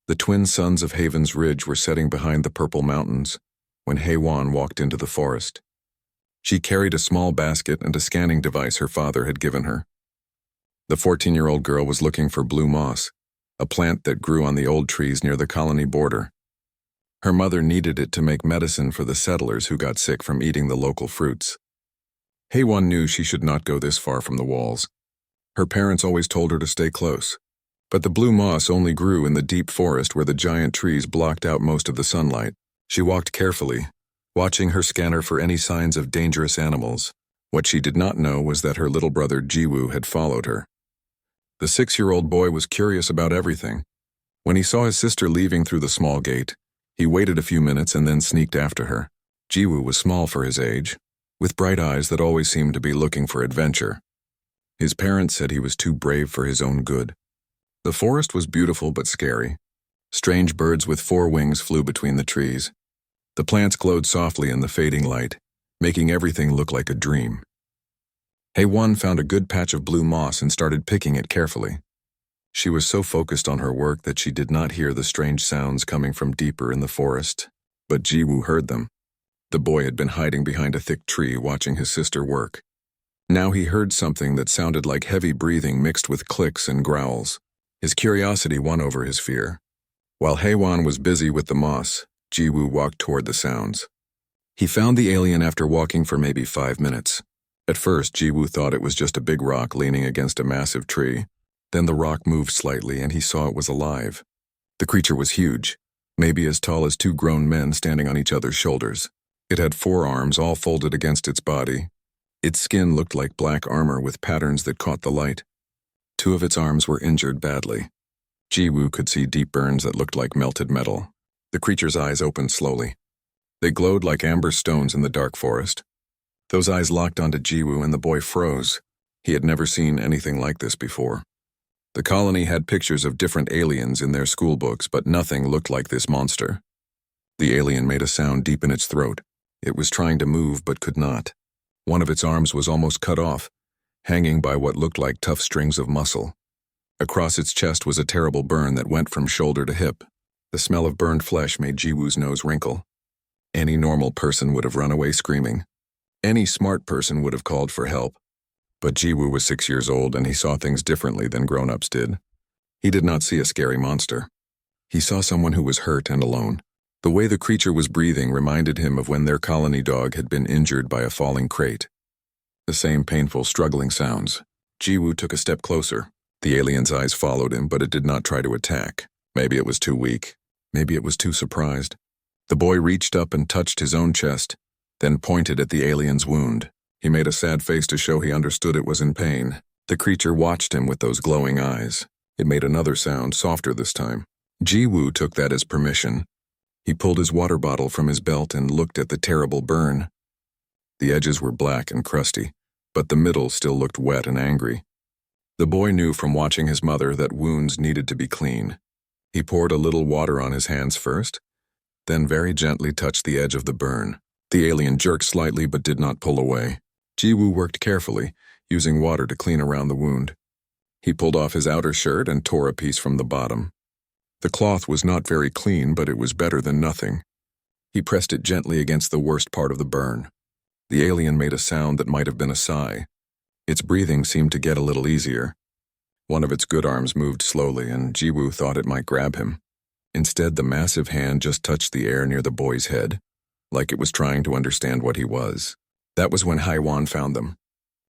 The twin sons of Haven's Ridge were setting behind the purple mountains when Heywan walked into the forest. She carried a small basket and a scanning device her father had given her. The 14-year-old girl was looking for blue moss, a plant that grew on the old trees near the colony border. Her mother needed it to make medicine for the settlers who got sick from eating the local fruits. Heywan knew she should not go this far from the walls. Her parents always told her to stay close. But the blue moss only grew in the deep forest where the giant trees blocked out most of the sunlight. She walked carefully, watching her scanner for any signs of dangerous animals. What she did not know was that her little brother Jiwoo had followed her. The 6-year-old boy was curious about everything. When he saw his sister leaving through the small gate, he waited a few minutes and then sneaked after her. Jiwoo was small for his age, with bright eyes that always seemed to be looking for adventure. His parents said he was too brave for his own good. The forest was beautiful but scary. Strange birds with 4 wings flew between the trees. The plants glowed softly in the fading light, making everything look like a dream. Heywan found a good patch of blue moss and started picking it carefully. She was so focused on her work that she did not hear the strange sounds coming from deeper in the forest, but Jiwoo heard them. The boy had been hiding behind a thick tree watching his sister work. Now he heard something that sounded like heavy breathing mixed with clicks and growls. His curiosity won over his fear. While Heywan was busy with the moss, Jiwoo walked toward the sounds. He found the alien after walking for maybe 5 minutes. At first, Jiwoo thought it was just a big rock leaning against a massive tree. Then the rock moved slightly and he saw it was alive. The creature was huge, maybe as tall as 2 grown men standing on each other's shoulders. It had 4 arms all folded against its body. Its skin looked like black armor with patterns that caught the light. 2 of its arms were injured badly. Jiwoo could see deep burns that looked like melted metal. The creature's eyes opened slowly. They glowed like amber stones in the dark forest. Those eyes locked onto Jiwoo and the boy froze. He had never seen anything like this before. The colony had pictures of different aliens in their school books, but nothing looked like this monster. The alien made a sound deep in its throat. It was trying to move but could not. One of its arms was almost cut off, hanging by what looked like tough strings of muscle. Across its chest was a terrible burn that went from shoulder to hip. The smell of burned flesh made Jiwoo's nose wrinkle. Any normal person would have run away screaming. Any smart person would have called for help. But Jiwoo was 6 years old and he saw things differently than grown-ups did. He did not see a scary monster. He saw someone who was hurt and alone. The way the creature was breathing reminded him of when their colony dog had been injured by a falling crate. The same painful, struggling sounds. Jiwoo took a step closer. The alien's eyes followed him, but it did not try to attack. Maybe it was too weak. Maybe it was too surprised. The boy reached up and touched his own chest, then pointed at the alien's wound. He made a sad face to show he understood it was in pain. The creature watched him with those glowing eyes. It made another sound, softer this time. Jiwoo took that as permission. He pulled his water bottle from his belt and looked at the terrible burn. The edges were black and crusty, but the middle still looked wet and angry. The boy knew from watching his mother that wounds needed to be clean. He poured a little water on his hands first, then very gently touched the edge of the burn. The alien jerked slightly but did not pull away. Jiwoo worked carefully, using water to clean around the wound. He pulled off his outer shirt and tore a piece from the bottom. The cloth was not very clean, but it was better than nothing. He pressed it gently against the worst part of the burn. The alien made a sound that might have been a sigh. Its breathing seemed to get a little easier. One of its good arms moved slowly, and Jiwoo thought it might grab him. Instead, the massive hand just touched the air near the boy's head, like it was trying to understand what he was. That was when Heywan found them.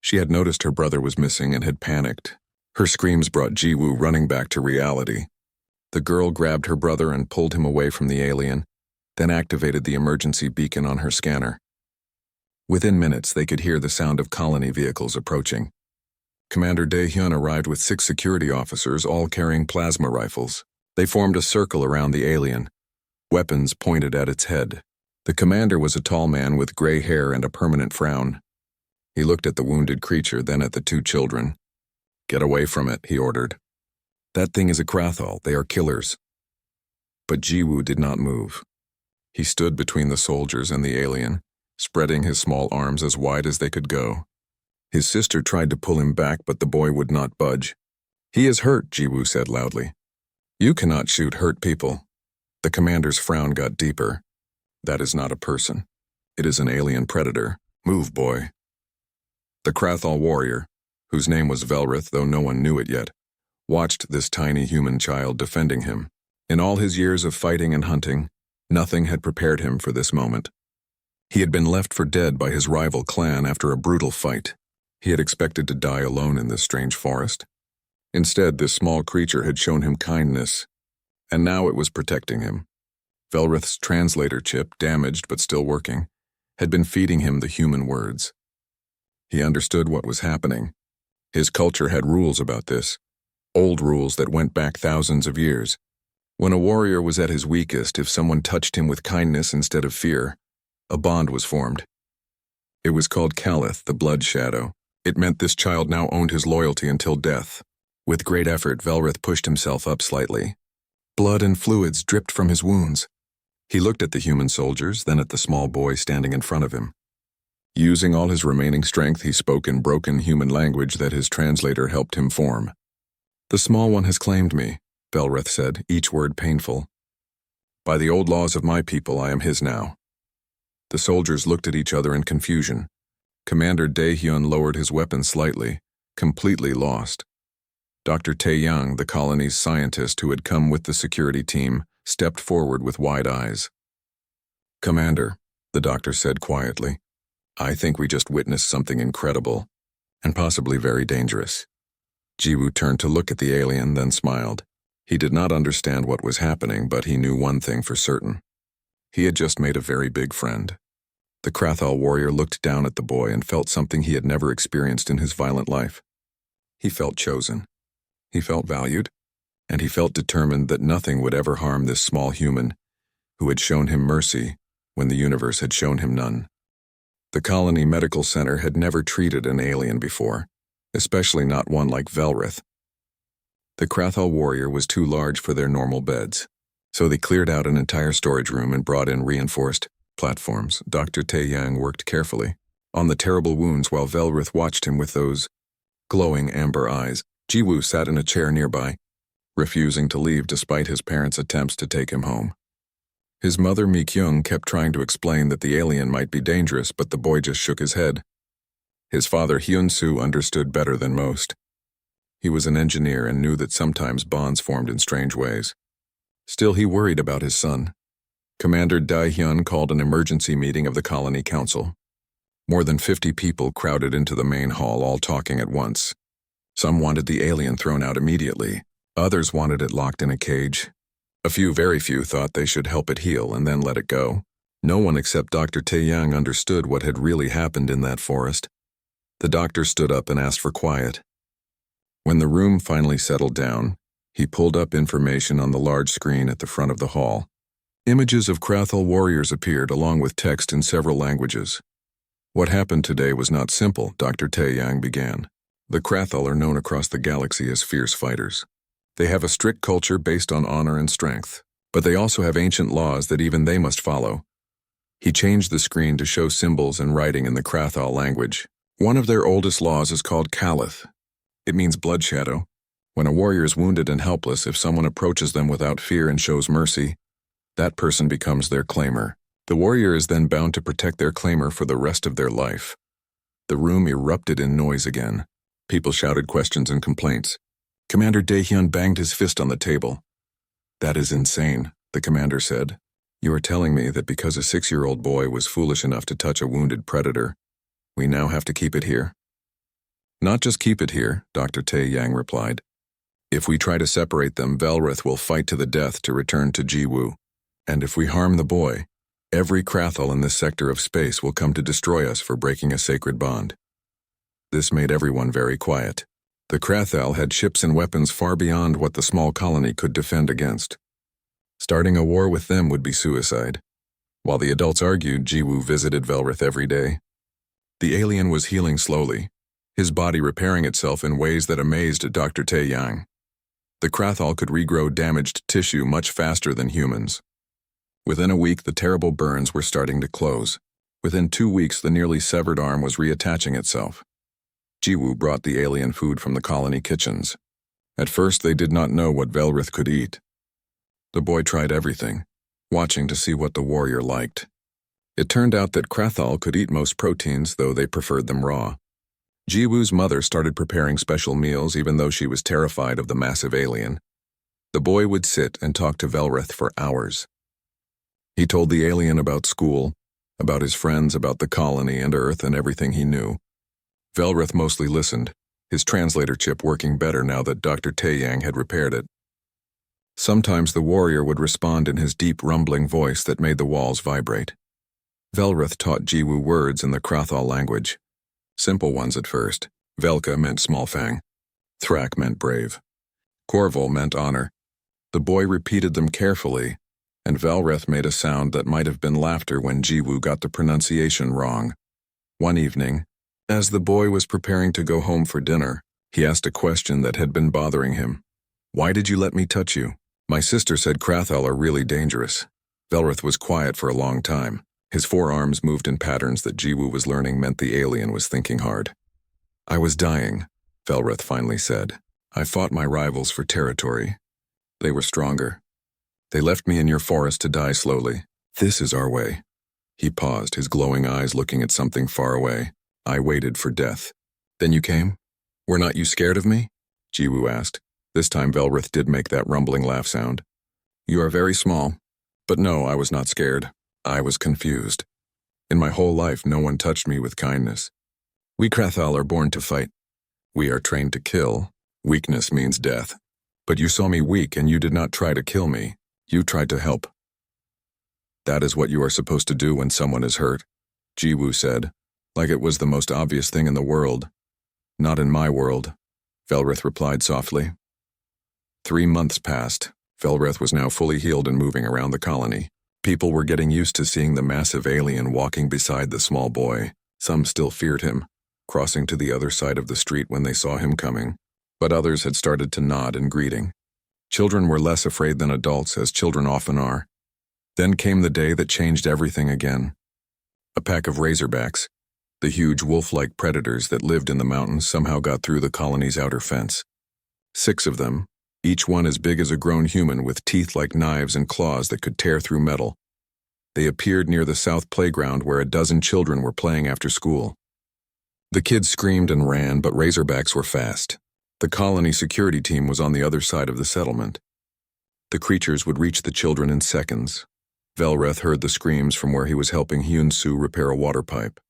She had noticed her brother was missing and had panicked. Her screams brought Jiwoo running back to reality. The girl grabbed her brother and pulled him away from the alien, then activated the emergency beacon on her scanner. Within minutes, they could hear the sound of colony vehicles approaching. Commander Dae-hyun arrived with 6 security officers, all carrying plasma rifles. They formed a circle around the alien, weapons pointed at its head. The commander was a tall man with gray hair and a permanent frown. He looked at the wounded creature, then at the 2 children. "Get away from it," he ordered. "That thing is a Krathal. They are killers." But Jiwoo did not move. He stood between the soldiers and the alien, spreading his small arms as wide as they could go. His sister tried to pull him back, but the boy would not budge. "He is hurt," Jiwoo said loudly. You cannot shoot hurt people. The commander's frown got deeper. That is not a person. It is an alien predator. Move, boy. The Krathal warrior, whose name was Velrath though no one knew it yet, watched this tiny human child defending him. In all his years of fighting and hunting, nothing had prepared him for this moment. He had been left for dead by his rival clan after a brutal fight. He had expected to die alone in this strange forest. Instead, this small creature had shown him kindness, and now it was protecting him. Velrath's translator chip, damaged but still working, had been feeding him the human words. He understood what was happening. His culture had rules about this, old rules that went back thousands of years. When a warrior was at his weakest, if someone touched him with kindness instead of fear, a bond was formed. It was called Kalith, the blood shadow. It meant this child now owned his loyalty until death. With great effort, Velrath pushed himself up slightly. Blood and fluids dripped from his wounds. He looked at the human soldiers, then at the small boy standing in front of him. Using all his remaining strength, he spoke in broken human language that his translator helped him form. "The small one has claimed me," Velrath said, each word painful. "By the old laws of my people, I am his now." The soldiers looked at each other in confusion. Commander Daehyun lowered his weapon slightly, completely lost. Dr. Taeyang, the colony's scientist who had come with the security team, stepped forward with wide eyes. "Commander," the doctor said quietly, "I think we just witnessed something incredible, and possibly very dangerous." Jiwoo turned to look at the alien, then smiled. He did not understand what was happening, but he knew one thing for certain. He had just made a very big friend. The Krathal warrior looked down at the boy and felt something he had never experienced in his violent life. He felt chosen. He felt valued, and he felt determined that nothing would ever harm this small human who had shown him mercy when the universe had shown him none. The colony medical center had never treated an alien before, especially not one like Velrath. The Krathal warrior was too large for their normal beds, so they cleared out an entire storage room and brought in reinforced platforms. Dr. Taeyang worked carefully on the terrible wounds while Velrath watched him with those glowing amber eyes. Jiwoo sat in a chair nearby, refusing to leave despite his parents' attempts to take him home. His mother, Mi-kyung, kept trying to explain that the alien might be dangerous, but the boy just shook his head. His father, Hyun-soo, understood better than most. He was an engineer and knew that sometimes bonds formed in strange ways. Still, he worried about his son. Commander Daehyun called an emergency meeting of the colony council. More than 50 people crowded into the main hall, all talking at once. Some wanted the alien thrown out immediately. Others wanted it locked in a cage. A few, very few, thought they should help it heal and then let it go. No one except Dr. Taeyang understood what had really happened in that forest. The doctor stood up and asked for quiet. When the room finally settled down, he pulled up information on the large screen at the front of the hall. Images of Krathal warriors appeared along with text in several languages. "What happened today was not simple," Dr. Taeyang began. "The Krathal are known across the galaxy as fierce fighters. They have a strict culture based on honor and strength, but they also have ancient laws that even they must follow." He changed the screen to show symbols and writing in the Krathal language. One of their oldest laws is called Kalith. It means blood shadow. When a warrior is wounded and helpless, if someone approaches them without fear and shows mercy, that person becomes their claimer. The warrior is then bound to protect their claimer for the rest of their life. The room erupted in noise again. People shouted questions and complaints. Commander Daehyun banged his fist on the table. "That is insane," the commander said. "You are telling me that because a 6-year-old boy was foolish enough to touch a wounded predator, we now have to keep it here?" "Not just keep it here," Dr. Taeyang replied. "If we try to separate them, Velrath will fight to the death to return to Jiwoo. And if we harm the boy, every Krathal in this sector of space will come to destroy us for breaking a sacred bond." This made everyone very quiet. The Krathal had ships and weapons far beyond what the small colony could defend against. Starting a war with them would be suicide. While the adults argued, Jiwoo visited Velrath every day. The alien was healing slowly, his body repairing itself in ways that amazed Dr. Taeyang. The Krathal could regrow damaged tissue much faster than humans. Within a week, the terrible burns were starting to close. Within 2 weeks, the nearly severed arm was reattaching itself. Jiwoo brought the alien food from the colony kitchens. At first, they did not know what Velrath could eat. The boy tried everything, watching to see what the warrior liked. It turned out that Krathal could eat most proteins, though they preferred them raw. Jiwoo's mother started preparing special meals even though she was terrified of the massive alien. The boy would sit and talk to Velrath for hours. He told the alien about school, about his friends, about the colony and Earth and everything he knew. Velrath mostly listened, his translator chip working better now that Dr. Taeyang had repaired it. Sometimes the warrior would respond in his deep rumbling voice that made the walls vibrate. Velrath taught Jiwoo words in the Krathal language. Simple ones at first. Velka meant small fang. Thrak meant brave. Korval meant honor. The boy repeated them carefully, and Velrath made a sound that might have been laughter when Jiwoo got the pronunciation wrong. One evening, as the boy was preparing to go home for dinner, he asked a question that had been bothering him. "Why did you let me touch you?" "My sister said Krathal are really dangerous." Velrath was quiet for a long time. His forearms moved in patterns that Jiwoo was learning meant the alien was thinking hard. "I was dying," Velrath finally said. "I fought my rivals for territory. They were stronger. They left me in your forest to die slowly. This is our way." He paused, his glowing eyes looking at something far away. "I waited for death. Then you came? Were not you scared of me?" Jiwoo asked. This time Velrath did make that rumbling laugh sound. "You are very small. But no, I was not scared. I was confused. In my whole life, no one touched me with kindness. We Krathal are born to fight. We are trained to kill. Weakness means death. But you saw me weak and you did not try to kill me. You tried to help. That is what you are supposed to do when someone is hurt," Jiwoo said, like it was the most obvious thing in the world. "Not in my world," Velrath replied softly. 3 months passed. Velrath was now fully healed and moving around the colony. People were getting used to seeing the massive alien walking beside the small boy. Some still feared him, crossing to the other side of the street when they saw him coming. But others had started to nod in greeting. Children were less afraid than adults, as children often are. Then came the day that changed everything again. A pack of razorbacks, the huge wolf-like predators that lived in the mountains, somehow got through the colony's outer fence. 6 of them, each one as big as a grown human with teeth like knives and claws that could tear through metal. They appeared near the south playground where a dozen children were playing after school. The kids screamed and ran, but razorbacks were fast. The colony security team was on the other side of the settlement. The creatures would reach the children in seconds. Velrath heard the screams from where he was helping Hyun-soo repair a water pipe.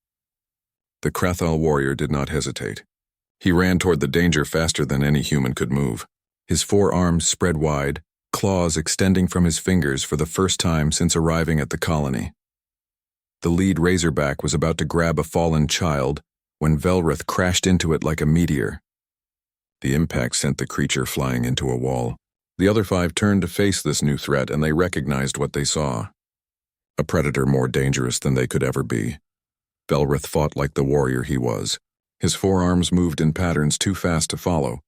The Krathal warrior did not hesitate. He ran toward the danger faster than any human could move. His forearms spread wide, claws extending from his fingers for the first time since arriving at the colony. The lead razorback was about to grab a fallen child when Velrath crashed into it like a meteor. The impact sent the creature flying into a wall. The other 5 turned to face this new threat, and they recognized what they saw. A predator more dangerous than they could ever be. Velrath fought like the warrior he was. His forearms moved in patterns too fast to follow.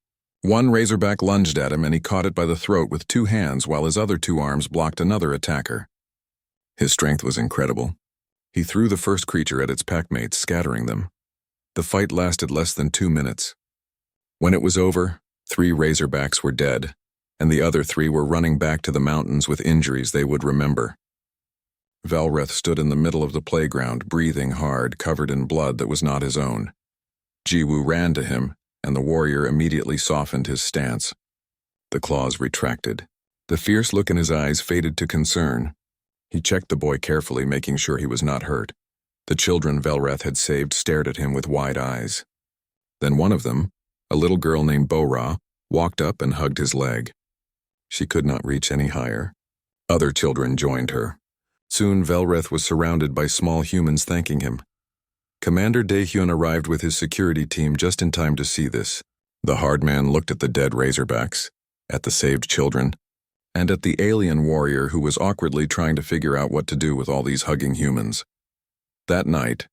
One razorback lunged at him and he caught it by the throat with 2 hands while his other 2 arms blocked another attacker. His strength was incredible. He threw the first creature at its packmates, scattering them. The fight lasted less than 2 minutes. When it was over, 3 razorbacks were dead, and the other 3 were running back to the mountains with injuries they would remember. Velrath stood in the middle of the playground, breathing hard, covered in blood that was not his own. Jiwoo ran to him, and the warrior immediately softened his stance. The claws retracted. The fierce look in his eyes faded to concern. He checked the boy carefully, making sure he was not hurt. The children Velrath had saved stared at him with wide eyes. Then one of them, a little girl named Bora, walked up and hugged his leg. She could not reach any higher. Other children joined her. Soon Velrath was surrounded by small humans thanking him. Commander Daehyun arrived with his security team just in time to see this. The hard man looked at the dead razorbacks, at the saved children, and at the alien warrior who was awkwardly trying to figure out what to do with all these hugging humans. That night,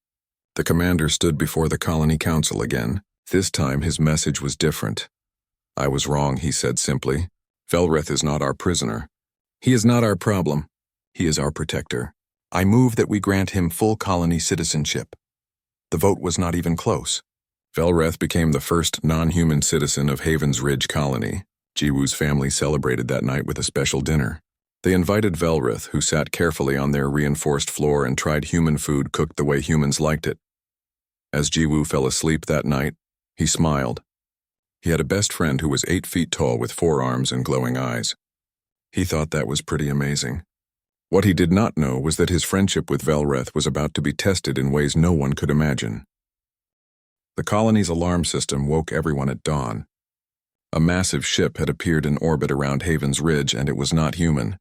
the commander stood before the colony council again. This time his message was different. "I was wrong," he said simply. "Velrath is not our prisoner. He is not our problem. He is our protector. I move that we grant him full colony citizenship." The vote was not even close. Velrath became the first non-human citizen of Haven's Ridge colony. Jiwoo's family celebrated that night with a special dinner. They invited Velrath, who sat carefully on their reinforced floor and tried human food cooked the way humans liked it. As Jiwoo fell asleep that night, he smiled. He had a best friend who was 8 feet tall with 4 arms and glowing eyes. He thought that was pretty amazing. What he did not know was that his friendship with Velrath was about to be tested in ways no one could imagine. The colony's alarm system woke everyone at dawn. A massive ship had appeared in orbit around Haven's Ridge, and it was not human.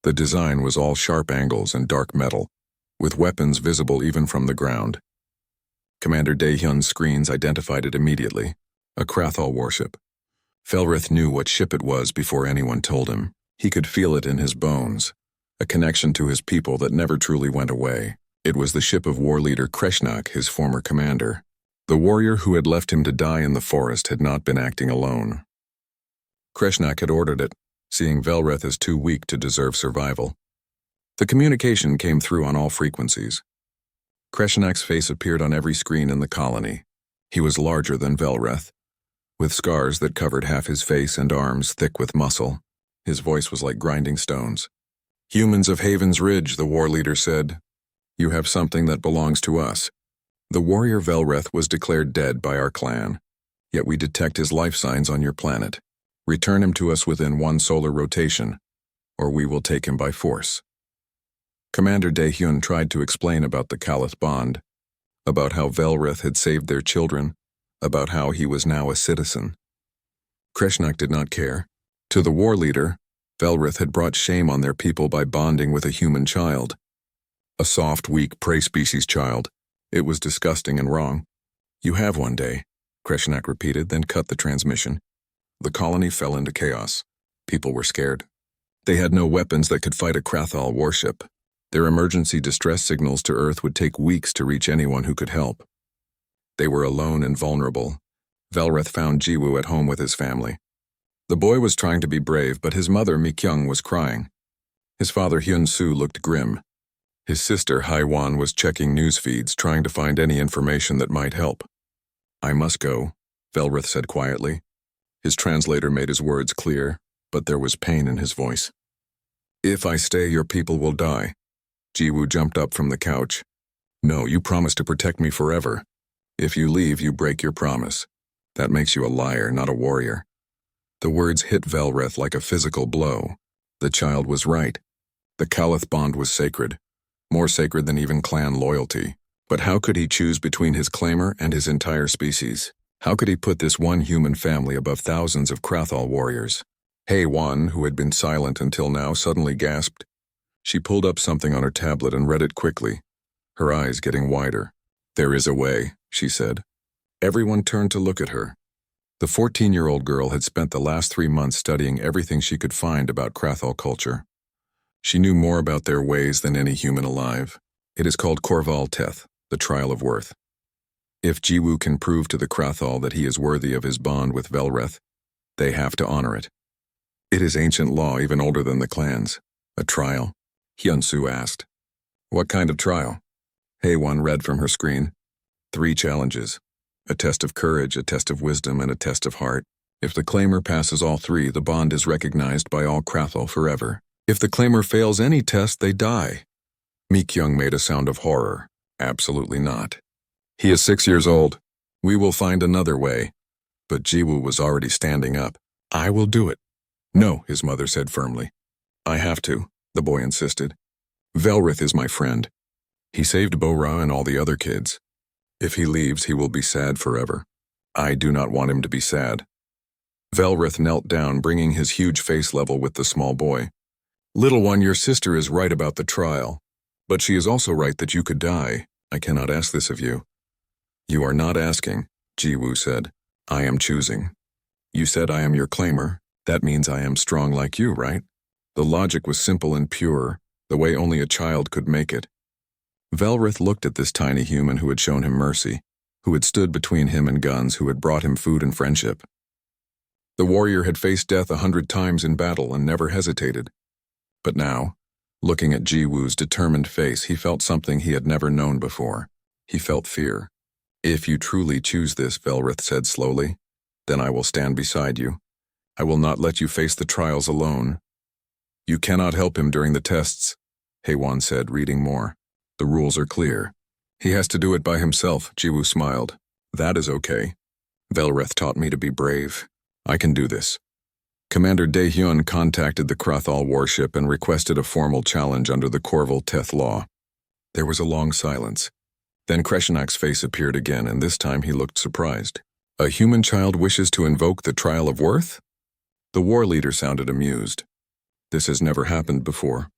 The design was all sharp angles and dark metal, with weapons visible even from the ground. Commander Daehyun's screens identified it immediately, a Krathal warship. Velrath knew what ship it was before anyone told him. He could feel it in his bones, a connection to his people that never truly went away. It was the ship of war leader Kreshnak, his former commander. The warrior who had left him to die in the forest had not been acting alone. Kreshnak had ordered it, seeing Velrath as too weak to deserve survival. The communication came through on all frequencies. Kreshnak's face appeared on every screen in the colony. He was larger than Velrath, with scars that covered half his face and arms thick with muscle. His voice was like grinding stones. "Humans of Haven's Ridge," the war leader said. "You have something that belongs to us. The warrior Velrath was declared dead by our clan, yet we detect his life signs on your planet. Return him to us within 1 solar rotation, or we will take him by force." Commander Daehyun tried to explain about the Kalith bond, about how Velrath had saved their children, about how he was now a citizen. Kreshnak did not care. To the war leader, Velrath had brought shame on their people by bonding with a human child. A soft, weak prey species child. It was disgusting and wrong. "You have one day," Kreshnak repeated, then cut the transmission. The colony fell into chaos. People were scared. They had no weapons that could fight a Krathal warship. Their emergency distress signals to Earth would take weeks to reach anyone who could help. They were alone and vulnerable. Velrath found Jiwoo at home with his family. The boy was trying to be brave, but his mother, Mi-kyung, was crying. His father, Hyun-soo, looked grim. His sister, Haiwan, was checking news feeds, trying to find any information that might help. "I must go," Velrath said quietly. His translator made his words clear, but there was pain in his voice. "If I stay, your people will die." Jiwoo jumped up from the couch. "No, you promised to protect me forever. If you leave, you break your promise. That makes you a liar, not a warrior." The words hit Velrath like a physical blow. The child was right. The Kalith bond was sacred, more sacred than even clan loyalty. But how could he choose between his claimer and his entire species? How could he put this one human family above thousands of Krathal warriors? Haiwan, who had been silent until now, suddenly gasped. She pulled up something on her tablet and read it quickly, her eyes getting wider. "There is a way," she said. Everyone turned to look at her. The 14-year-old girl had spent the last 3 months studying everything she could find about Krathal culture. She knew more about their ways than any human alive. It is called Korval Teth, the trial of worth. If Jiwoo can prove to the Krathal that he is worthy of his bond with Velrath, they have to honor it. It is ancient law, even older than the clans. "A trial?" Hyun-soo asked. "What kind of trial?" Haiwan read from her screen. 3 challenges. A test of courage, a test of wisdom, and a test of heart. If the claimer passes all 3, the bond is recognized by all Krathal forever. If the claimer fails any test, they die. Mi-kyung made a sound of horror. "Absolutely not. He is 6 years old. We will find another way." But Jiwoo was already standing up. "I will do it." "No," his mother said firmly. "I have to," the boy insisted. "Velrath is my friend. He saved Bora and all the other kids. If he leaves, he will be sad forever. I do not want him to be sad." Velrath knelt down, bringing his huge face level with the small boy. "Little one, your sister is right about the trial. But she is also right that you could die. I cannot ask this of you." "You are not asking," Jiwoo said. "I am choosing. You said I am your claimer. That means I am strong like you, right?" The logic was simple and pure, the way only a child could make it. Velrath looked at this tiny human who had shown him mercy, who had stood between him and guns, who had brought him food and friendship. The warrior had faced death 100 times in battle and never hesitated. But now, looking at Jiwoo's determined face, he felt something he had never known before. He felt fear. "If you truly choose this," Velrath said slowly, "then I will stand beside you. I will not let you face the trials alone." You cannot help him during the tests, Heywan said, reading more. The rules are clear. He has to do it by himself, Jiwoo smiled. That is okay. Velrath taught me to be brave. I can do this. Commander Daehyun contacted the Krathal warship and requested a formal challenge under the Korval Teth law. There was a long silence. Then Kreshnak's face appeared again, and this time he looked surprised. A human child wishes to invoke the trial of worth? The war leader sounded amused. This has never happened before.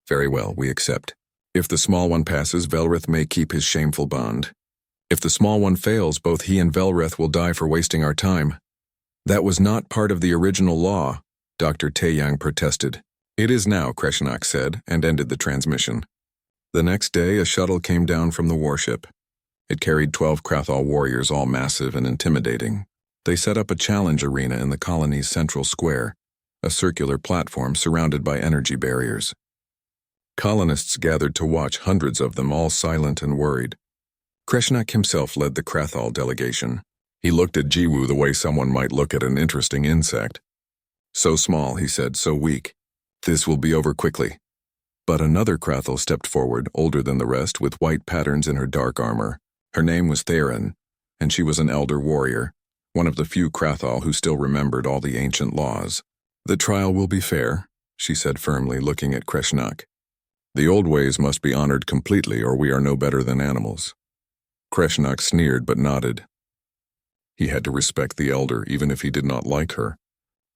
Very well, we accept. If the small one passes, Velrath may keep his shameful bond. If the small one fails, both he and Velrath will die for wasting our time. That was not part of the original law, Dr. Taeyang protested. It is now, Kreshnak said, and ended the transmission. The next day, a shuttle came down from the warship. It carried 12 Krathal warriors, all massive and intimidating. They set up a challenge arena in the colony's central square, a circular platform surrounded by energy barriers. Colonists gathered to watch, hundreds of them, all silent and worried. Kreshnak himself led the Krathal delegation. He looked at Jiwoo the way someone might look at an interesting insect. So small, he said, so weak. This will be over quickly. But another Krathal stepped forward, older than the rest, with white patterns in her dark armor. Her name was Theron, and she was an elder warrior, one of the few Krathal who still remembered all the ancient laws. The trial will be fair, she said firmly, looking at Kreshnak. The old ways must be honored completely, or we are no better than animals. Kreshnak sneered but nodded. He had to respect the elder, even if he did not like her.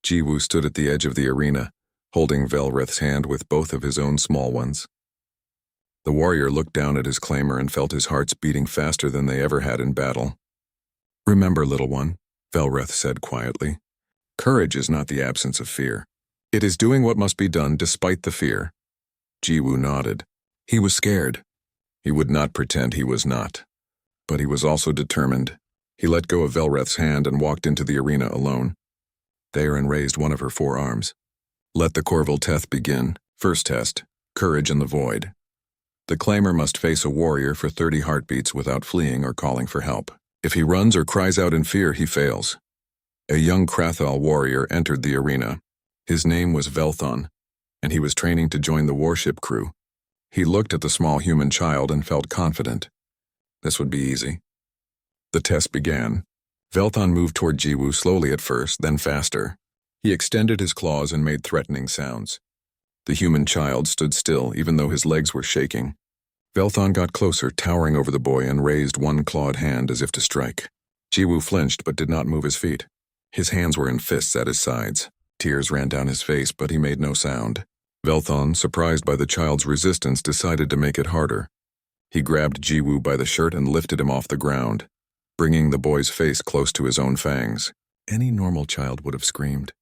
Jiwoo stood at the edge of the arena, holding Velrath's hand with both of his own small ones. The warrior looked down at his claimer and felt his hearts beating faster than they ever had in battle. Remember, little one, Velrath said quietly. Courage is not the absence of fear. It is doing what must be done despite the fear. Jiwoo nodded. He was scared. He would not pretend he was not. But he was also determined. He let go of Velrath's hand and walked into the arena alone. Theron raised one of her forearms. Let the Korval Teth begin. First test, courage in the void. The claimer must face a warrior for 30 heartbeats without fleeing or calling for help. If he runs or cries out in fear, he fails. A young Krathal warrior entered the arena. His name was Velthon, and he was training to join the warship crew. He looked at the small human child and felt confident. This would be easy. The test began. Velthon moved toward Jiwoo slowly at first, then faster. He extended his claws and made threatening sounds. The human child stood still, even though his legs were shaking. Velthon got closer, towering over the boy, and raised one clawed hand as if to strike. Jiwoo flinched but did not move his feet. His hands were in fists at his sides. Tears ran down his face, but he made no sound. Velthon, surprised by the child's resistance, decided to make it harder. He grabbed Jiwoo by the shirt and lifted him off the ground, bringing the boy's face close to his own fangs. Any normal child would have screamed.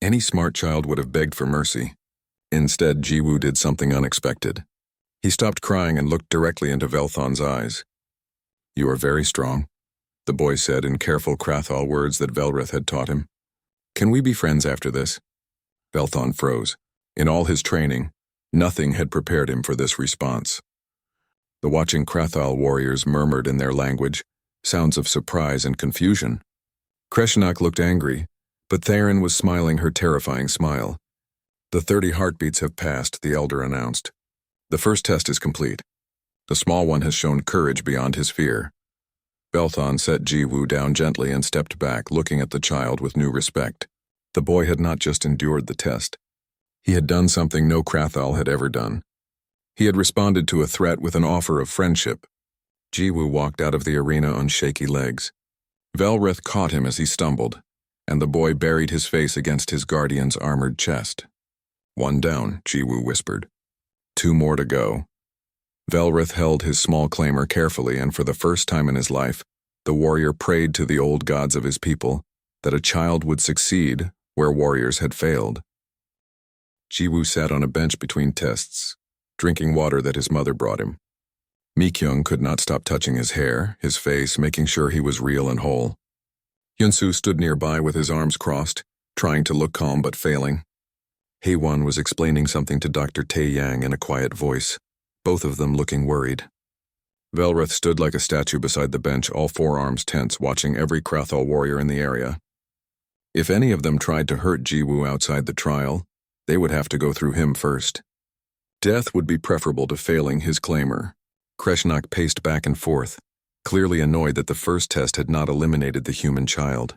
Any smart child would have begged for mercy. Instead, Jiwoo did something unexpected. He stopped crying and looked directly into Velthon's eyes. You are very strong, the boy said in careful Krathal words that Velrath had taught him. Can we be friends after this? Velthon froze. In all his training, nothing had prepared him for this response. The watching Krathal warriors murmured in their language, sounds of surprise and confusion. Kreshnak looked angry, but Theron was smiling her terrifying smile. The 30 heartbeats have passed, the elder announced. The first test is complete. The small one has shown courage beyond his fear. Velthon set Jiwoo down gently and stepped back, looking at the child with new respect. The boy had not just endured the test. He had done something no Krathal had ever done. He had responded to a threat with an offer of friendship. Jiwoo walked out of the arena on shaky legs. Velrath caught him as he stumbled, and the boy buried his face against his guardian's armored chest. One down, Jiwoo whispered. 2 more to go. Velrath held his small claimer carefully, and for the first time in his life, the warrior prayed to the old gods of his people that a child would succeed where warriors had failed. Jiwoo sat on a bench between tests, drinking water that his mother brought him. Mikyung could not stop touching his hair, his face, making sure he was real and whole. Hyunsu stood nearby with his arms crossed, trying to look calm but failing. Heywan was explaining something to Dr. Taeyang in a quiet voice, both of them looking worried. Velrath stood like a statue beside the bench, all forearms tense, watching every Krathal warrior in the area. If any of them tried to hurt Jiwoo outside the trial, They would have to go through him first. Death would be preferable to failing his claimer. Kreshnak paced back and forth, clearly annoyed that the first test had not eliminated the human child.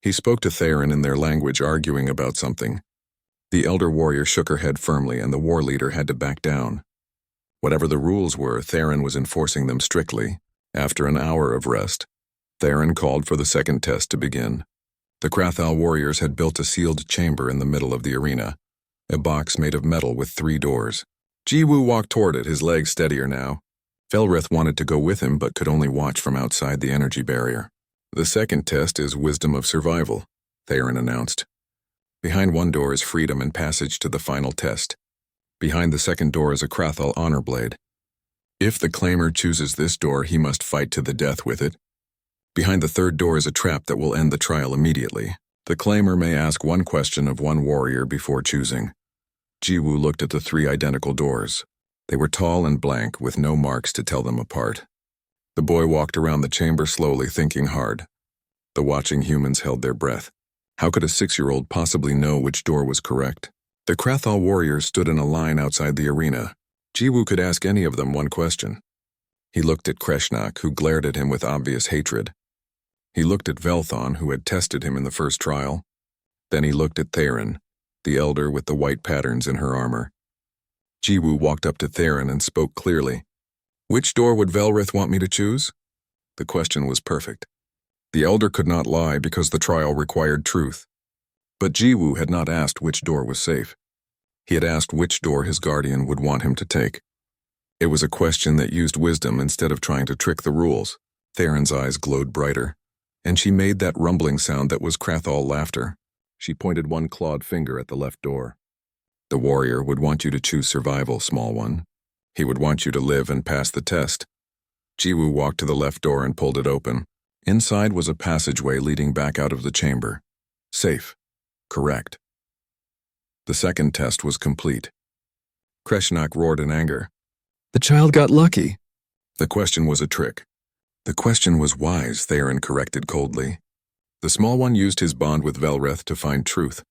He spoke to Theron in their language, arguing about something. The elder warrior shook her head firmly, and the war leader had to back down. Whatever the rules were, Theron was enforcing them strictly. After an hour of rest, Theron called for the second test to begin. The Krathal warriors had built a sealed chamber in the middle of the arena, a box made of metal with 3 doors. Jiwoo walked toward it, his legs steadier now. Velrath wanted to go with him but could only watch from outside the energy barrier. The second test is Wisdom of Survival, Theron announced. Behind one door is freedom and passage to the final test. Behind the second door is a Krathal honor blade. If the claimer chooses this door, he must fight to the death with it. Behind the third door is a trap that will end the trial immediately. The claimer may ask one question of one warrior before choosing. Jiwoo looked at the 3 identical doors. They were tall and blank, with no marks to tell them apart. The boy walked around the chamber slowly, thinking hard. The watching humans held their breath. How could a 6-year-old possibly know which door was correct? The Krathal warriors stood in a line outside the arena. Jiwoo could ask any of them one question. He looked at Kreshnak, who glared at him with obvious hatred. He looked at Velthon, who had tested him in the first trial. Then he looked at Theron, the elder with the white patterns in her armor. Jiwoo walked up to Theron and spoke clearly. Which door would Velrath want me to choose? The question was perfect. The elder could not lie because the trial required truth. But Jiwoo had not asked which door was safe. He had asked which door his guardian would want him to take. It was a question that used wisdom instead of trying to trick the rules. Theron's eyes glowed brighter, and she made that rumbling sound that was Krathal laughter. She pointed one clawed finger at the left door. The warrior would want you to choose survival, small one. He would want you to live and pass the test. Jiwoo walked to the left door and pulled it open. Inside was a passageway leading back out of the chamber. Safe. Correct. The second test was complete. Kreshnak roared in anger. The child got lucky. The question was a trick. The question was wise, Theron corrected coldly. The small one used his bond with Velrath to find truth.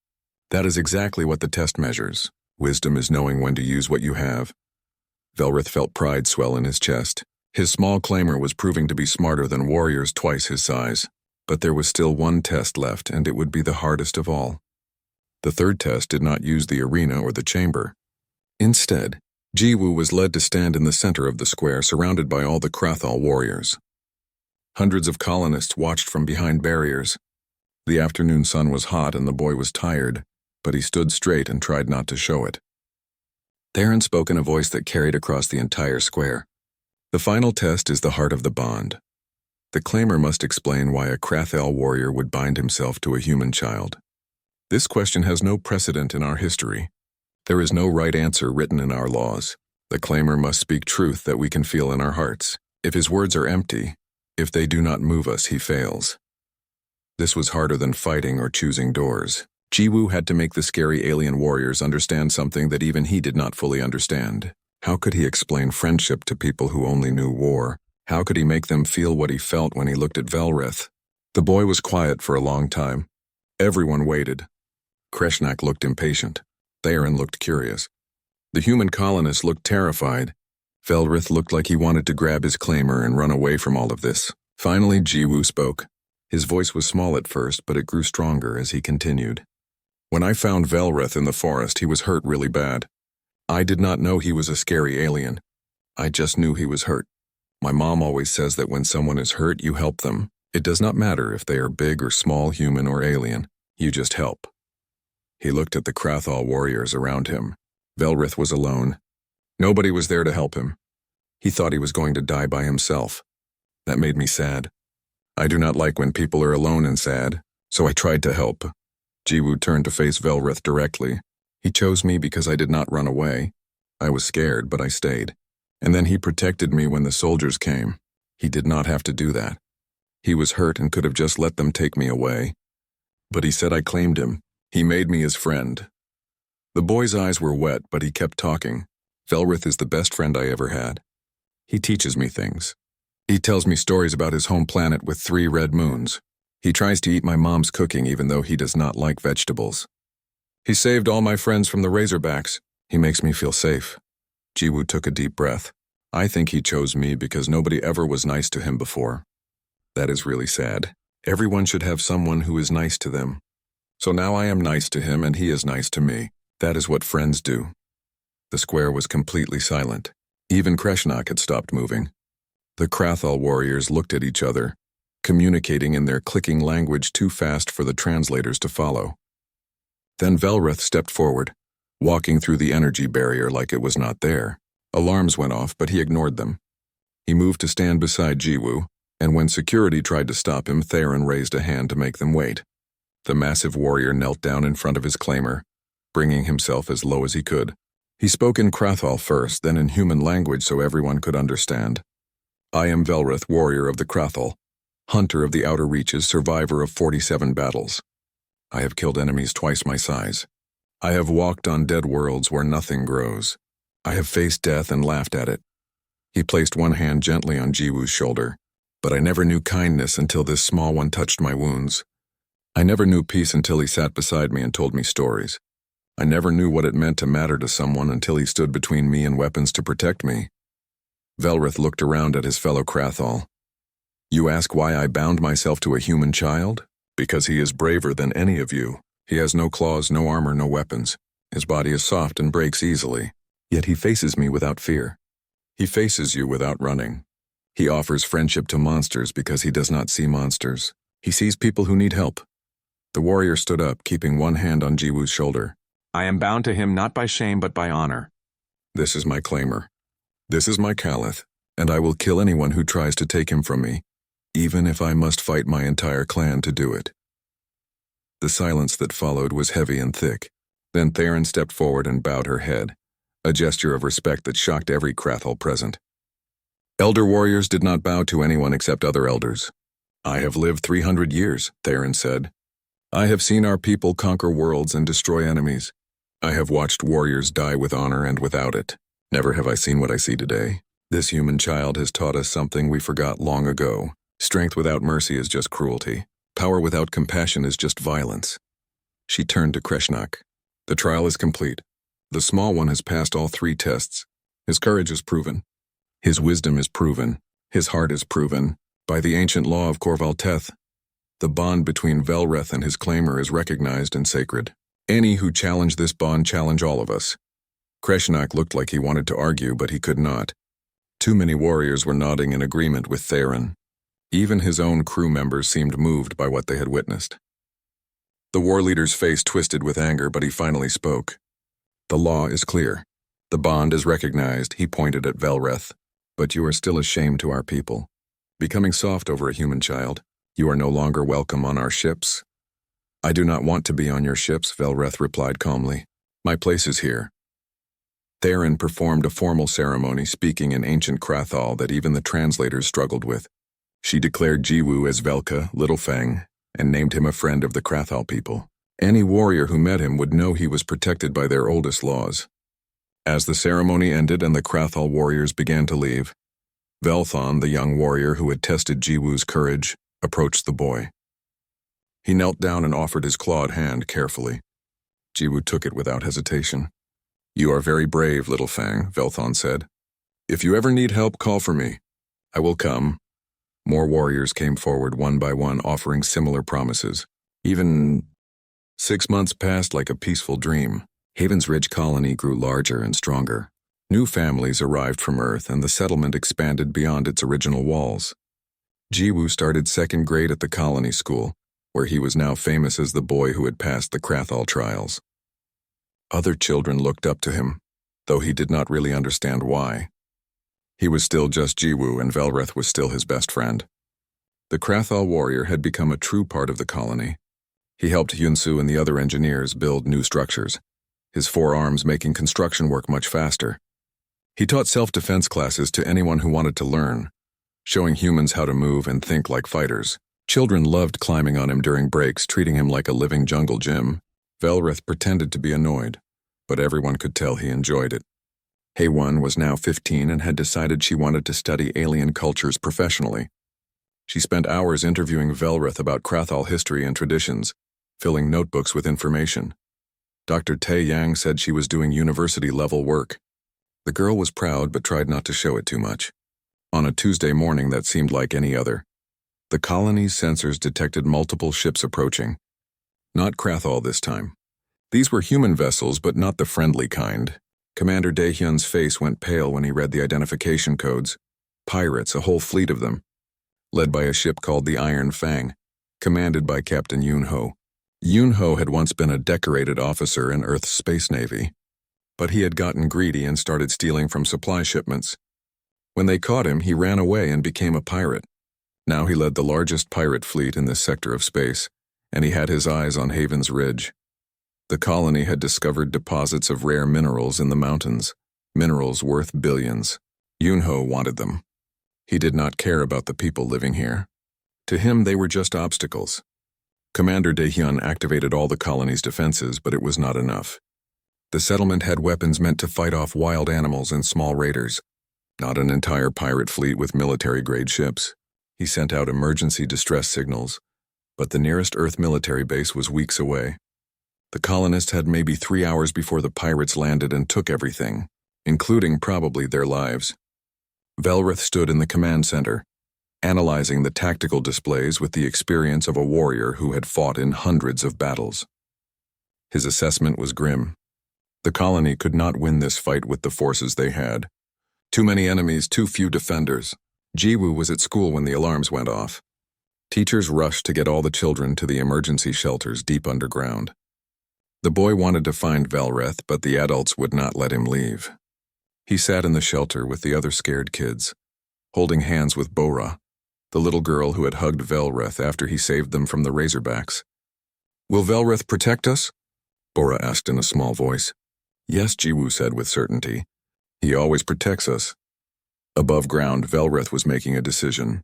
That is exactly what the test measures. Wisdom is knowing when to use what you have. Velrath felt pride swell in his chest. His small claimer was proving to be smarter than warriors twice his size. But there was still one test left, and it would be the hardest of all. The third test did not use the arena or the chamber. Instead, Jiwoo was led to stand in the center of the square, surrounded by all the Krathal warriors. Hundreds of colonists watched from behind barriers. The afternoon sun was hot and the boy was tired, but he stood straight and tried not to show it. Theron spoke in a voice that carried across the entire square. The final test is the heart of the bond. The claimer must explain why a Krathal warrior would bind himself to a human child. This question has no precedent in our history. There is no right answer written in our laws. The claimer must speak truth that we can feel in our hearts. If his words are empty, if they do not move us, he fails. This was harder than fighting or choosing doors. Jiwoo had to make the scary alien warriors understand something that even he did not fully understand. How could he explain friendship to people who only knew war? How could he make them feel what he felt when he looked at Velrath? The boy was quiet for a long time. Everyone waited. Kreshnak looked impatient. Theron looked curious. The human colonists looked terrified. Velrath looked like he wanted to grab his claimer and run away from all of this. Finally, Jiwoo spoke. His voice was small at first, but it grew stronger as he continued. When I found Velrath in the forest, he was hurt really bad. I did not know he was a scary alien. I just knew he was hurt. My mom always says that when someone is hurt, you help them. It does not matter if they are big or small, human or alien. You just help. He looked at the Krathal warriors around him. Velrath was alone. Nobody was there to help him. He thought he was going to die by himself. That made me sad. I do not like when people are alone and sad, so I tried to help. Jiwoo turned to face Velrath directly. He chose me because I did not run away. I was scared, but I stayed. And then he protected me when the soldiers came. He did not have to do that. He was hurt and could have just let them take me away. But he said I claimed him. He made me his friend. The boy's eyes were wet, but he kept talking. Velrath is the best friend I ever had. He teaches me things. He tells me stories about his home planet with 3 red moons. He tries to eat my mom's cooking even though he does not like vegetables. He saved all my friends from the razorbacks. He makes me feel safe. Jiwoo took a deep breath. I think he chose me because nobody ever was nice to him before. That is really sad. Everyone should have someone who is nice to them. So now I am nice to him and he is nice to me. That is what friends do. The square was completely silent. Even Kreshnak had stopped moving. The Krathal warriors looked at each other, communicating in their clicking language too fast for the translators to follow. Then Velrath stepped forward, walking through the energy barrier like it was not there. Alarms went off, but he ignored them. He moved to stand beside Jiwoo, and when security tried to stop him, Theron raised a hand to make them wait. The massive warrior knelt down in front of his claimer, bringing himself as low as he could. He spoke in Krathal first, then in human language so everyone could understand. I am Velrath, warrior of the Krathal, hunter of the outer reaches, survivor of 47 battles. I have killed enemies twice my size. I have walked on dead worlds where nothing grows. I have faced death and laughed at it. He placed one hand gently on Jiwoo's shoulder, but I never knew kindness until this small one touched my wounds. I never knew peace until he sat beside me and told me stories. I never knew what it meant to matter to someone until he stood between me and weapons to protect me. Velrath looked around at his fellow Krathal. You ask why I bound myself to a human child? Because he is braver than any of you. He has no claws, no armor, no weapons. His body is soft and breaks easily. Yet he faces me without fear. He faces you without running. He offers friendship to monsters because he does not see monsters. He sees people who need help. The warrior stood up, keeping one hand on Jiwoo's shoulder. I am bound to him not by shame but by honor. This is my claimer. This is my Caliph, and I will kill anyone who tries to take him from me, even if I must fight my entire clan to do it. The silence that followed was heavy and thick. Then Theron stepped forward and bowed her head, a gesture of respect that shocked every Krathal present. Elder warriors did not bow to anyone except other elders. I have lived 300 years, Theron said. I have seen our people conquer worlds and destroy enemies. I have watched warriors die with honor and without it. Never have I seen what I see today. This human child has taught us something we forgot long ago. Strength without mercy is just cruelty. Power without compassion is just violence. She turned to Kreshnak. The trial is complete. The small one has passed all 3 tests. His courage is proven. His wisdom is proven. His heart is proven. By the ancient law of Korval Teth, the bond between Velrath and his claimer is recognized and sacred. Any who challenge this bond challenge all of us. Kreshnak looked like he wanted to argue, but he could not. Too many warriors were nodding in agreement with Theron. Even his own crew members seemed moved by what they had witnessed. The war leader's face twisted with anger, but he finally spoke. The law is clear. The bond is recognized, he pointed at Velrath. But you are still a shame to our people. Becoming soft over a human child, you are no longer welcome on our ships. I do not want to be on your ships, Velrath replied calmly. My place is here. Theron performed a formal ceremony speaking in ancient Krathal that even the translators struggled with. She declared Jiwoo as Velka, Little Fang, and named him a friend of the Krathal people. Any warrior who met him would know he was protected by their oldest laws. As the ceremony ended and the Krathal warriors began to leave, Velthon, the young warrior who had tested Jiwoo's courage, approached the boy. He knelt down and offered his clawed hand carefully. Jiwoo took it without hesitation. You are very brave, Little Fang, Velthon said. If you ever need help, call for me. I will come. More warriors came forward one by one, offering similar promises. Even 6 months passed like a peaceful dream. Haven's Ridge colony grew larger and stronger. New families arrived from Earth, and the settlement expanded beyond its original walls. Jiwoo started 2nd grade at the colony school, where he was now famous as the boy who had passed the Krathal trials. Other children looked up to him, though he did not really understand why. He was still just Jiwoo, and Velrath was still his best friend. The Krathal warrior had become a true part of the colony. He helped Yunsu and the other engineers build new structures, his 4 arms making construction work much faster. He taught self-defense classes to anyone who wanted to learn, showing humans how to move and think like fighters. Children loved climbing on him during breaks, treating him like a living jungle gym. Velrath pretended to be annoyed, but everyone could tell he enjoyed it. Hei-Wan was now 15 and had decided she wanted to study alien cultures professionally. She spent hours interviewing Velrath about Krathal history and traditions, filling notebooks with information. Dr. Tae Yang said she was doing university-level work. The girl was proud but tried not to show it too much. On a Tuesday morning that seemed like any other, the colony's sensors detected multiple ships approaching. Not Krathal this time. These were human vessels, but not the friendly kind. Commander Daehyun's face went pale when he read the identification codes. Pirates, a whole fleet of them. Led by a ship called the Iron Fang, commanded by Captain Yunho. Yunho had once been a decorated officer in Earth's space navy, but he had gotten greedy and started stealing from supply shipments. When they caught him, he ran away and became a pirate. Now he led the largest pirate fleet in this sector of space, and he had his eyes on Haven's Ridge. The colony had discovered deposits of rare minerals in the mountains, minerals worth billions. Yunho wanted them. He did not care about the people living here. To him, they were just obstacles. Commander Daehyun activated all the colony's defenses, but it was not enough. The settlement had weapons meant to fight off wild animals and small raiders, not an entire pirate fleet with military-grade ships. He sent out emergency distress signals, but the nearest Earth military base was weeks away. The colonists had maybe 3 hours before the pirates landed and took everything, including probably their lives. Velrath stood in the command center, analyzing the tactical displays with the experience of a warrior who had fought in hundreds of battles. His assessment was grim. The colony could not win this fight with the forces they had. Too many enemies, too few defenders. Jiwoo was at school when the alarms went off. Teachers rushed to get all the children to the emergency shelters deep underground. The boy wanted to find Velrath, but the adults would not let him leave. He sat in the shelter with the other scared kids, holding hands with Bora, the little girl who had hugged Velrath after he saved them from the razorbacks. "Will Velrath protect us?" Bora asked in a small voice. "Yes," Jiwoo said with certainty. "He always protects us." Above ground, Velrath was making a decision.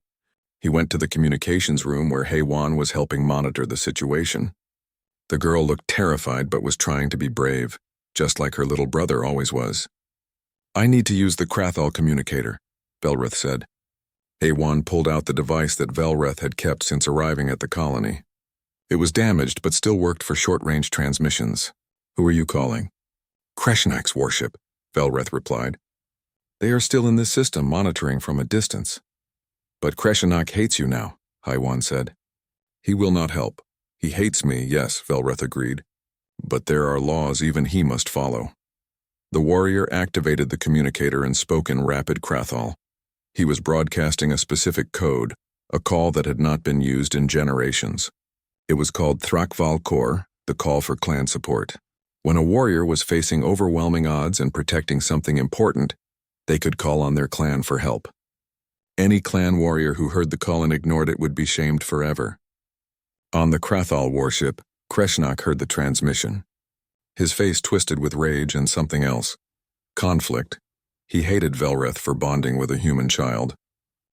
He went to the communications room where Haewon was helping monitor the situation. The girl looked terrified but was trying to be brave, just like her little brother always was. "I need to use the Krathal communicator," Velrath said. Haewon pulled out the device that Velrath had kept since arriving at the colony. It was damaged but still worked for short-range transmissions. "Who are you calling?" "Kreshnak's warship," Velrath replied. "They are still in this system, monitoring from a distance." "But Kreshnak hates you now," Haewon said. "He will not help. He hates me, yes," Velrath agreed. "But there are laws even he must follow." The warrior activated the communicator and spoke in rapid Krathal. He was broadcasting a specific code, a call that had not been used in generations. It was called Thrakval Kor, the call for clan support. When a warrior was facing overwhelming odds and protecting something important, they could call on their clan for help. Any clan warrior who heard the call and ignored it would be shamed forever. On the Krathal warship, Kreshnak heard the transmission. His face twisted with rage and something else. Conflict. He hated Velrath for bonding with a human child.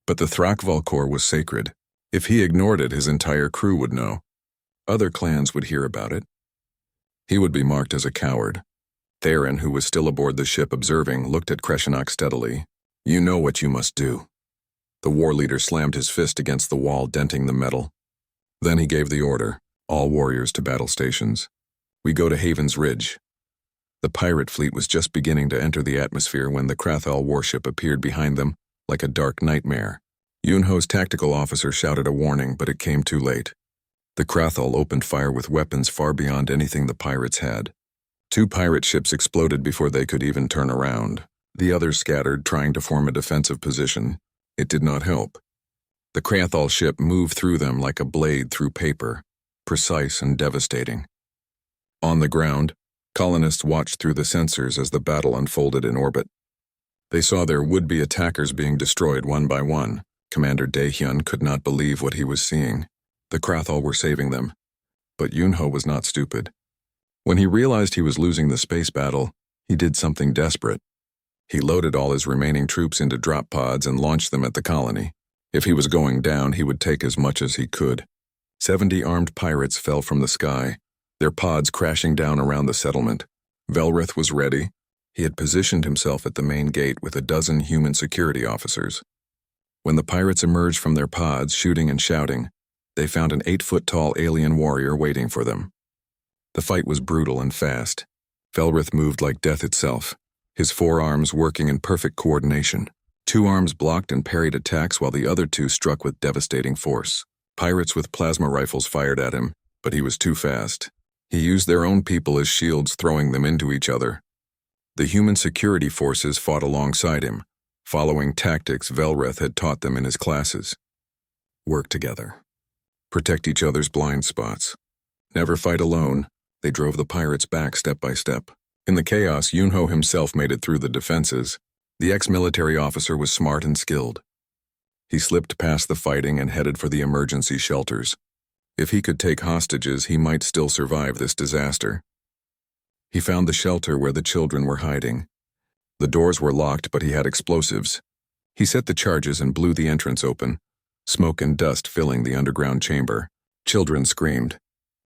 But the Thrakval Kor was sacred. If he ignored it, his entire crew would know. Other clans would hear about it. He would be marked as a coward. Theron, who was still aboard the ship observing, looked at Kreshnak steadily. "You know what you must do." The war leader slammed his fist against the wall, denting the metal. Then he gave the order, "All warriors to battle stations. We go to Haven's Ridge." The pirate fleet was just beginning to enter the atmosphere when the Krathal warship appeared behind them like a dark nightmare. Yunho's tactical officer shouted a warning, but it came too late. The Krathal opened fire with weapons far beyond anything the pirates had. 2 pirate ships exploded before they could even turn around. The others scattered, trying to form a defensive position. It did not help. The Krathal ship moved through them like a blade through paper, precise and devastating. On the ground, colonists watched through the sensors as the battle unfolded in orbit. They saw their would-be attackers being destroyed one by one. Commander Daehyun could not believe what he was seeing. The Krathal were saving them. But Yunho was not stupid. When he realized he was losing the space battle, he did something desperate. He loaded all his remaining troops into drop pods and launched them at the colony. If he was going down, he would take as much as he could. 70 armed pirates fell from the sky, their pods crashing down around the settlement. Velrath was ready. He had positioned himself at the main gate with a dozen human security officers. When the pirates emerged from their pods, shooting and shouting, they found an 8-foot-tall alien warrior waiting for them. The fight was brutal and fast. Velrath moved like death itself, his forearms working in perfect coordination. Two arms blocked and parried attacks while the other two struck with devastating force. Pirates with plasma rifles fired at him, but he was too fast. He used their own people as shields, throwing them into each other. The human security forces fought alongside him, following tactics Velrath had taught them in his classes. Work together. Protect each other's blind spots. Never fight alone. They drove the pirates back step by step. In the chaos, Yunho himself made it through the defenses. The ex-military officer was smart and skilled. He slipped past the fighting and headed for the emergency shelters. If he could take hostages, he might still survive this disaster. He found the shelter where the children were hiding. The doors were locked, but he had explosives. He set the charges and blew the entrance open, smoke and dust filling the underground chamber. Children screamed.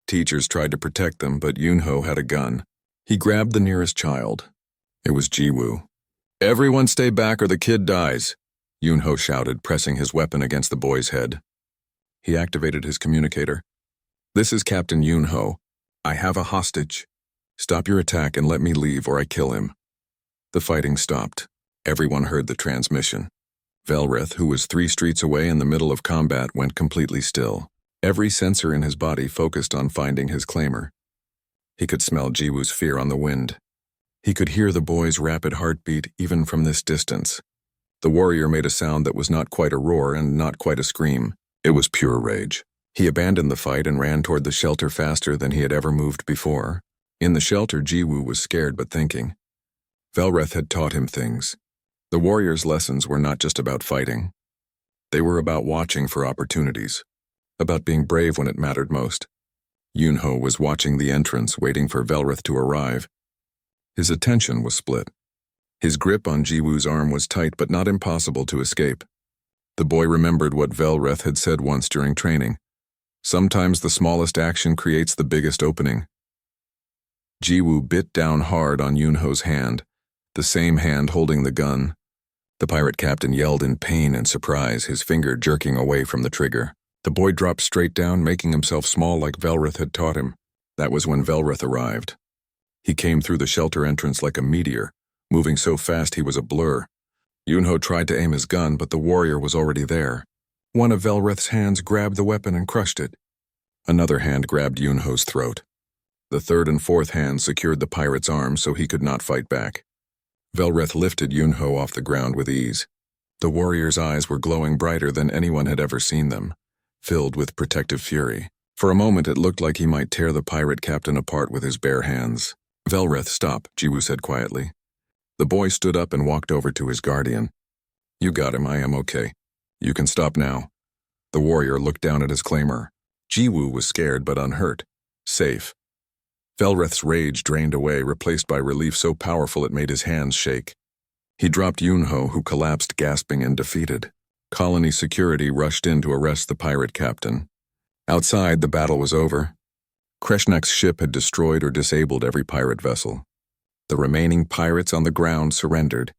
Teachers tried to protect them, but Yunho had a gun. He grabbed the nearest child. It was Jiwoo. "Everyone stay back or the kid dies," Yunho shouted, pressing his weapon against the boy's head. He activated his communicator. "This is Captain Yunho. I have a hostage. Stop your attack and let me leave or I kill him." The fighting stopped. Everyone heard the transmission. Velrath, who was 3 streets away in the middle of combat, went completely still. Every sensor in his body focused on finding his claimer. He could smell Jiwoo's fear on the wind. He could hear the boy's rapid heartbeat even from this distance. The warrior made a sound that was not quite a roar and not quite a scream. It was pure rage. He abandoned the fight and ran toward the shelter faster than he had ever moved before. In the shelter, Jiwoo was scared but thinking. Velrath had taught him things. The warrior's lessons were not just about fighting. They were about watching for opportunities, about being brave when it mattered most. Yunho was watching the entrance, waiting for Velrath to arrive. His attention was split. His grip on Jiwoo's arm was tight but not impossible to escape. The boy remembered what Velrath had said once during training. Sometimes the smallest action creates the biggest opening. Jiwoo bit down hard on Yunho's hand, the same hand holding the gun. The pirate captain yelled in pain and surprise, his finger jerking away from the trigger. The boy dropped straight down, making himself small like Velrath had taught him. That was when Velrath arrived. He came through the shelter entrance like a meteor, moving so fast he was a blur. Yunho tried to aim his gun, but the warrior was already there. One of Velrath's hands grabbed the weapon and crushed it. Another hand grabbed Yunho's throat. The third and fourth hands secured the pirate's arm so he could not fight back. Velrath lifted Yunho off the ground with ease. The warrior's eyes were glowing brighter than anyone had ever seen them, filled with protective fury. For a moment it looked like he might tear the pirate captain apart with his bare hands. "Velrath, stop," Jiwoo said quietly. The boy stood up and walked over to his guardian. "You got him, I am okay. You can stop now." The warrior looked down at his claimer. Jiwoo was scared but unhurt. Safe. Velrath's rage drained away, replaced by relief so powerful it made his hands shake. He dropped Yunho, who collapsed gasping and defeated. Colony security rushed in to arrest the pirate captain. Outside, the battle was over. Kreshnak's ship had destroyed or disabled every pirate vessel. The remaining pirates on the ground surrendered.